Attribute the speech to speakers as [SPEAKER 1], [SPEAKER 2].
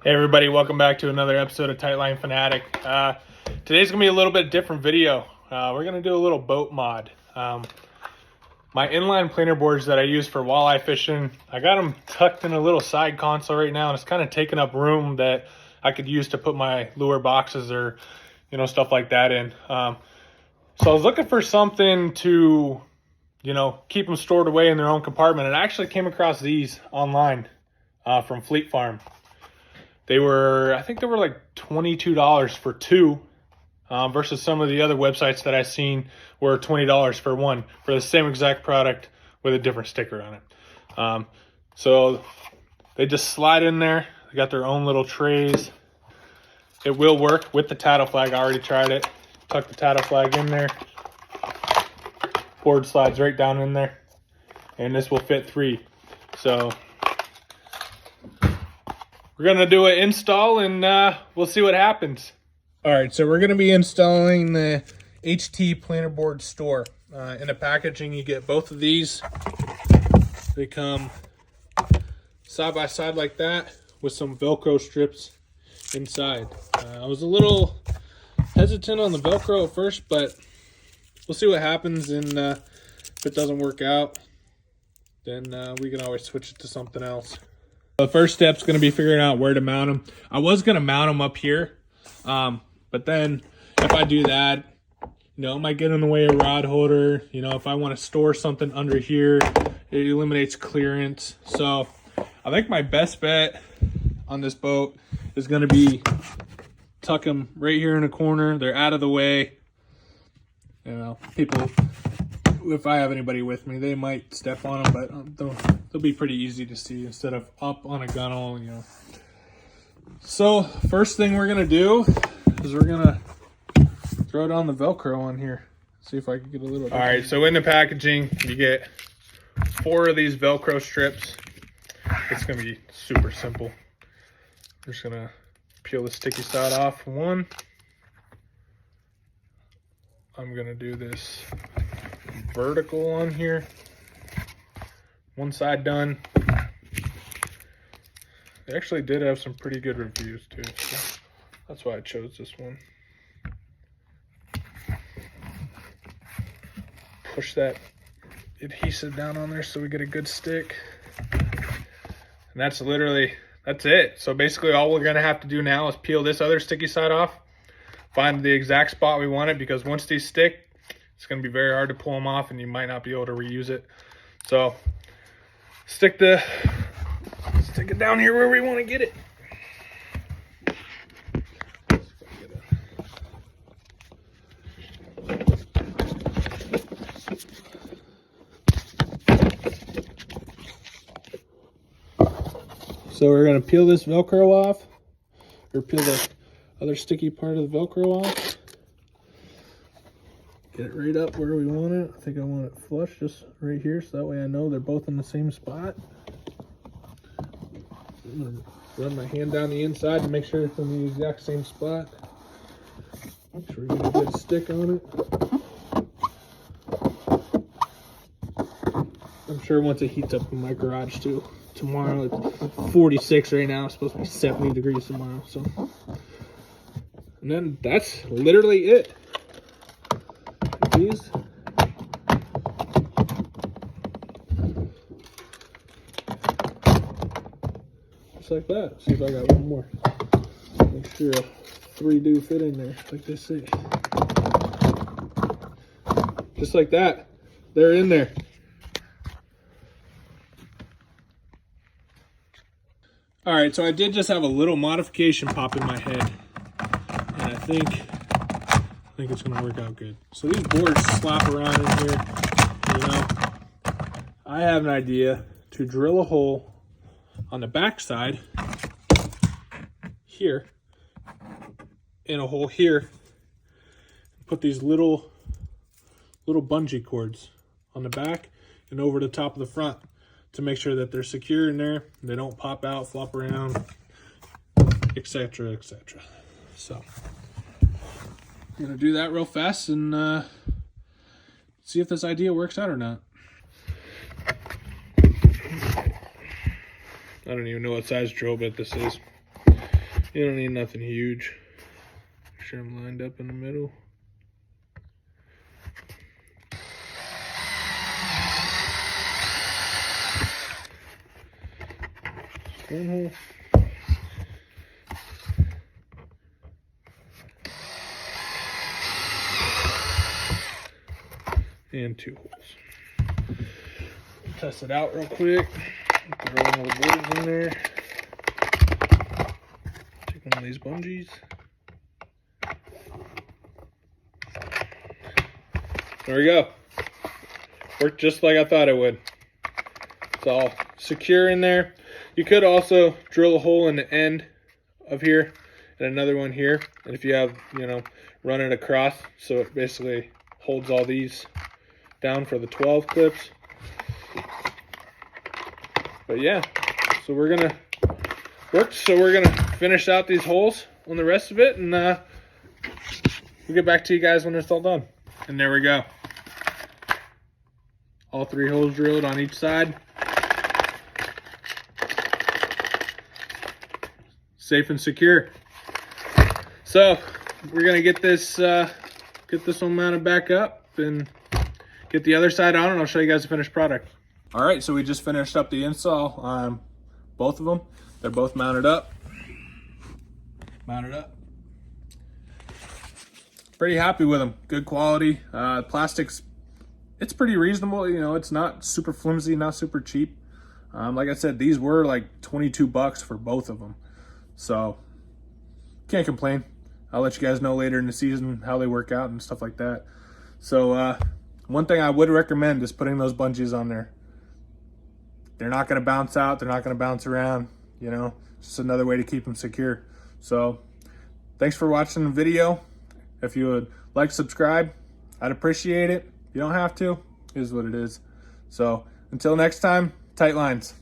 [SPEAKER 1] Hey everybody, welcome back to another episode of Tightline Fanatic. Today's going to be a little bit different video. We're going to do a little boat mod. My inline planer boards that I use for walleye fishing, I got them tucked in a little side console right now, and it's kind of taking up room that I could use to put my lure boxes or, stuff like that in. So I was looking for something to, keep them stored away in their own compartment, and I actually came across these online from Fleet Farm. I think they were like $22 for two, versus some of the other websites that I've seen were $20 for one for the same exact product with a different sticker on it. So they just slide in there. They got their own little trays. It will work with the tattle flag. I already tried it. Tuck the tattle flag in there. Board slides right down in there. And this will fit three. So we're going to do an install and we'll see what happens. All right, so we're going to be installing the HT planer board store. In the packaging, you get both of these. They come side by side like that with some Velcro strips inside. I was a little hesitant on the Velcro at first, but we'll see what happens. And if it doesn't work out, then we can always switch it to something else. The first step is going to be figuring out where to mount them. I was going to mount them up here, but then if I do that, it might get in the way of rod holder. If I want to store something under here, it eliminates clearance. So I think my best bet on this boat is going to be tuck them right here in the corner. They're out of the way. People, if I have anybody with me, they might step on them, but they'll be pretty easy to see instead of up on a gunnel, So first thing we're gonna do is we're gonna throw down the Velcro on here. See if I can get a little. All right, so in the packaging, you get 4 of these Velcro strips. It's gonna be super simple. I'm just gonna peel the sticky side off one. I'm gonna do this vertical on here. One side done. They actually did have some pretty good reviews too, so that's why I chose this one. Push that adhesive down on there so we get a good stick. And that's it. So basically all we're gonna have to do now is peel this other sticky side off, find the exact spot we want it, because once these stick, it's going to be very hard to pull them off and you might not be able to reuse it. So stick it down here where we want to get it. So we're going to peel this Velcro off, or peel the other sticky part of the Velcro off. Get it right up where we want it. I think I want it flush just right here, so that way I know they're both in the same spot. I'm gonna run my hand down the inside to make sure it's in the exact same spot. Make sure we get a good stick on it. I'm sure once it heats up in my garage too. Tomorrow it's 46 right now. It's supposed to be 70 degrees tomorrow. So, and then that's literally it. These. Just like that. See if I got one more. Make sure 3 do fit in there, like they say. Just like that. They're in there. Alright, so I did just have a little modification pop in my head. And I think it's going to work out good. So these boards slap around in here, I have an idea to drill a hole on the back side here, and a hole here, put these little bungee cords on the back and over the top of the front to make sure that they're secure in there, they don't pop out, flop around, etc., etc. So I'm gonna do that real fast and see if this idea works out or not. I don't even know what size drill bit this is. You don't need nothing huge. Make sure I'm lined up in the middle. One hole. And 2 holes. Test it out real quick. Throw one of the boards in there. Take one of these bungees. There we go. Worked just like I thought it would. It's all secure in there. You could also drill a hole in the end of here and another one here. And if you have, you know, run it across so it basically holds all these down for the 12 clips. But yeah, so we're gonna finish out these holes on the rest of it, and we'll get back to you guys when it's all done. And there we go. All 3 holes drilled on each side. Safe and secure. So we're gonna get this one mounted back up and get the other side on, and I'll show you guys the finished product. All right, so we just finished up the install on both of them. They're both mounted up. Pretty happy with them. Good quality. Plastics, it's pretty reasonable. You know, it's not super flimsy, not super cheap. Like I said, these were like 22 bucks for both of them. So can't complain. I'll let you guys know later in the season how they work out and stuff like that. So one thing I would recommend is putting those bungees on there. They're not going to bounce out. They're not going to bounce around. You know, it's just another way to keep them secure. So thanks for watching the video. If you would like to subscribe, I'd appreciate it. You don't have to. It is what it is. So until next time, tight lines.